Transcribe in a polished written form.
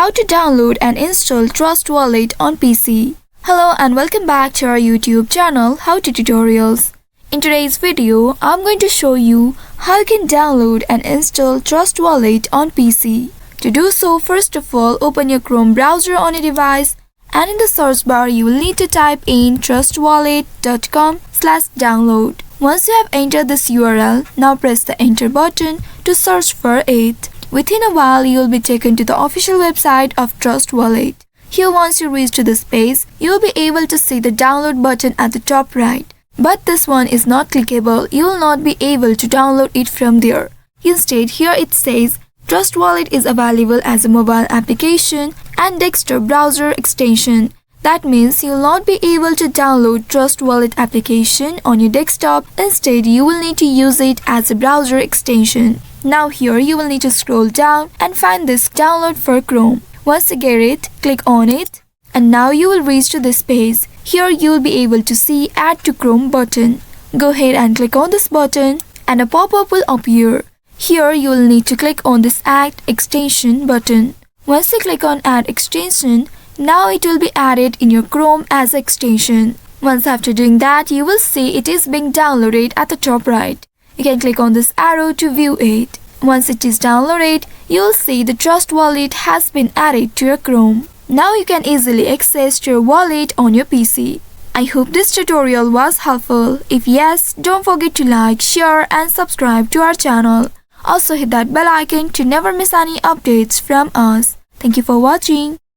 How to download and install Trust Wallet on PC. Hello and welcome back to our YouTube channel How to Tutorials. In today's video, I'm going to show you how you can download and install Trust Wallet on PC. To do so, first of all, open your Chrome browser on your device and in the search bar you will need to type in trustwallet.com/download. Once you have entered this URL, now press the enter button to search for it. Within a while, you will be taken to the official website of Trust Wallet. Here, once you reach to this page, you will be able to see the download button at the top right. But this one is not clickable. You will not be able to download it from there. Instead, here it says Trust Wallet is available as a mobile application and desktop browser extension. That means you will not be able to download Trust Wallet application on your desktop. Instead, you will need to use it as a browser extension. Now here you will need to scroll down and find this download for Chrome. Once you get it, click on it. And now you will reach to this page. Here you will be able to see Add to Chrome button. Go ahead and click on this button and a pop-up will appear. Here you will need to click on this Add Extension button. Once you click on Add Extension, now it will be added in your Chrome as extension. Once after doing that, you will see it is being downloaded at the top right. You can click on this arrow to view it. Once it is downloaded, you will see the Trust Wallet has been added to your Chrome. Now you can easily access your wallet on your PC. I hope this tutorial was helpful. If yes, don't forget to like, share and subscribe to our channel. Also hit that bell icon to never miss any updates from us. Thank you for watching.